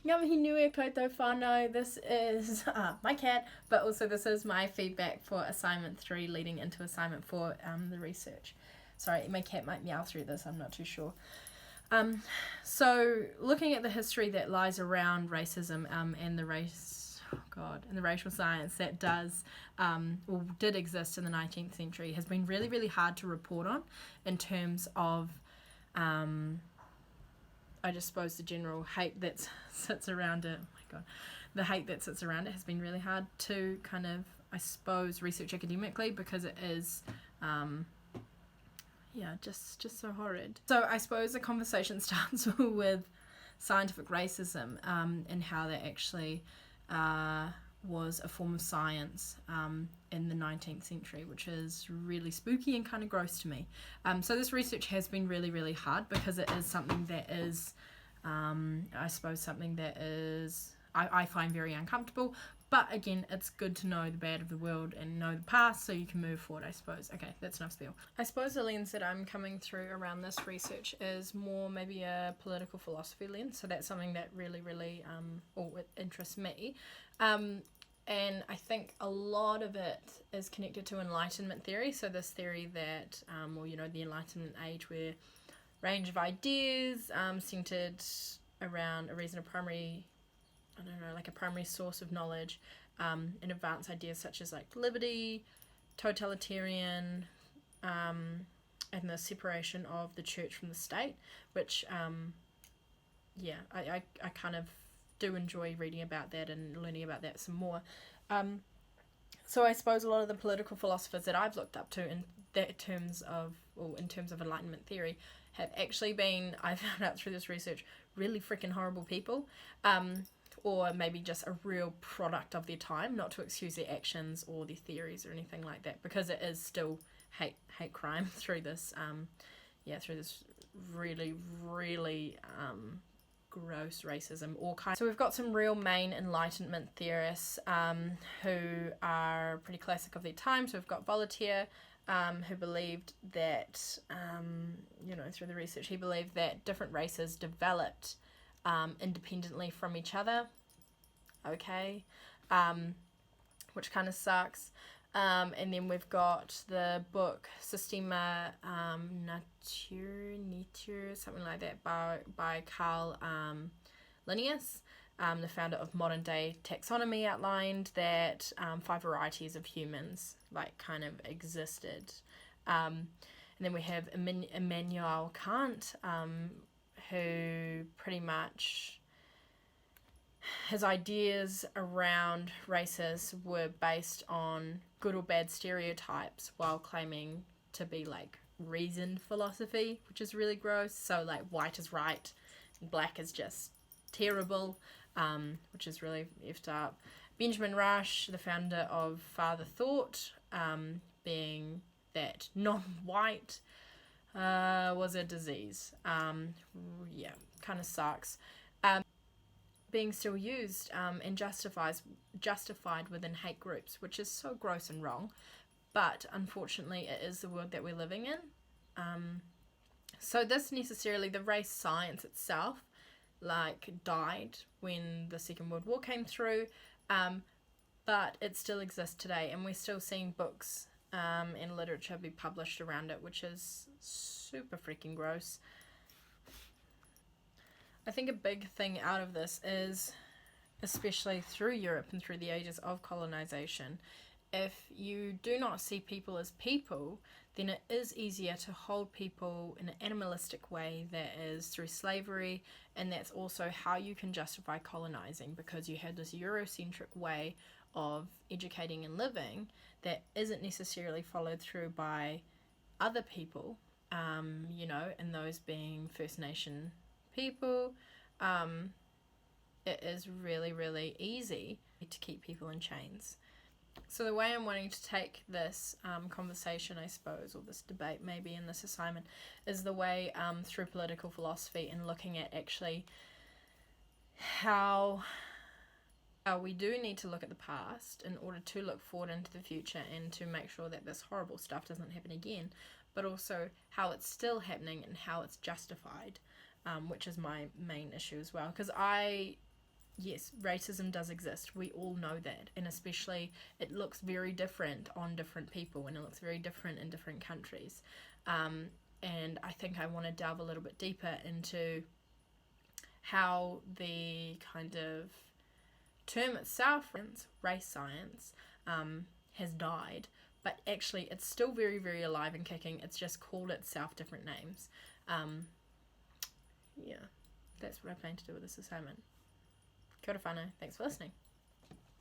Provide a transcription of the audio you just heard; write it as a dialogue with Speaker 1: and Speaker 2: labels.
Speaker 1: Ngā mihi nui koutou whānau. This is my cat, but also this is my feedback for assignment 3 leading into assignment 4, the research. Sorry, my cat might meow through this, I'm not too sure. So looking at the history that lies around racism and the and the racial science that did exist in the 19th century has been really, really hard to report on in terms of I just suppose the general hate that sits around it. Oh my god, the hate that sits around it has been really hard to kind of, I suppose, research academically because it is, just so horrid. So I suppose the conversation starts with scientific racism and how that actually was a form of science in the 19th century, which is really spooky and kind of gross to me. So this research has been really, really hard because it is something that is, I suppose, something that is I find very uncomfortable. But again, it's good to know the bad of the world and know the past so you can move forward, I suppose. Okay, that's enough spiel. I suppose the lens that I'm coming through around this research is more maybe a political philosophy lens. So that's something that really, really it interests me. And I think a lot of it is connected to Enlightenment theory. So this theory that, the Enlightenment age where range of ideas centered around a reason of primary, like a primary source of knowledge, and advanced ideas such as like liberty, totalitarian, and the separation of the church from the state, which, I kind of do enjoy reading about that and learning about that some more. So I suppose a lot of the political philosophers that I've looked up to in terms of Enlightenment theory have actually been, I found out through this research, really freaking horrible people. Or maybe just a real product of their time, not to excuse their actions or their theories or anything like that, because it is still hate crime through this, through this really, really gross racism. So we've got some real main Enlightenment theorists who are pretty classic of their time. So we've got Voltaire, who believed that, through the research, he believed that different races developed independently from each other, which kind of sucks. And then we've got the book Systema Naturae, something like that, by Carl Linnaeus, the founder of modern day taxonomy, outlined that 5 varieties of humans kind of existed. And then we have Immanuel Kant, who pretty much, his ideas around races were based on good or bad stereotypes while claiming to be reasoned philosophy, which is really gross. So white is right and black is just terrible, which is really effed up. Benjamin Rush, the founder of Father Thought, being that non-white was a disease. Kind of sucks. Being still used and justified within hate groups, which is so gross and wrong, but unfortunately it is the world that we're living in. So this necessarily, the race science itself, died when the Second World War came through, but it still exists today, and we're still seeing books and literature be published around it, which is super freaking gross. I think a big thing out of this is, especially through Europe and through the ages of colonization, if you do not see people as people, then it is easier to hold people in an animalistic way that is through slavery, and that's also how you can justify colonizing, because you have this Eurocentric way of educating and living that isn't necessarily followed through by other people, and those being First Nation people. It is really, really easy to keep people in chains. So the way I'm wanting to take this conversation, I suppose, or this debate maybe in this assignment, is the way through political philosophy and looking at actually how we do need to look at the past in order to look forward into the future and to make sure that this horrible stuff doesn't happen again, but also how it's still happening and how it's justified, which is my main issue as well. Because I yes, racism does exist. We all know that. And especially, it looks very different on different people, and it looks very different in different countries. And I think I want to delve a little bit deeper into how the kind of term itself, race science, has died. But actually, it's still very, very alive and kicking. It's just called itself different names. Yeah, that's what I plan to do with this assignment. Kia ora whānau. Thanks for listening.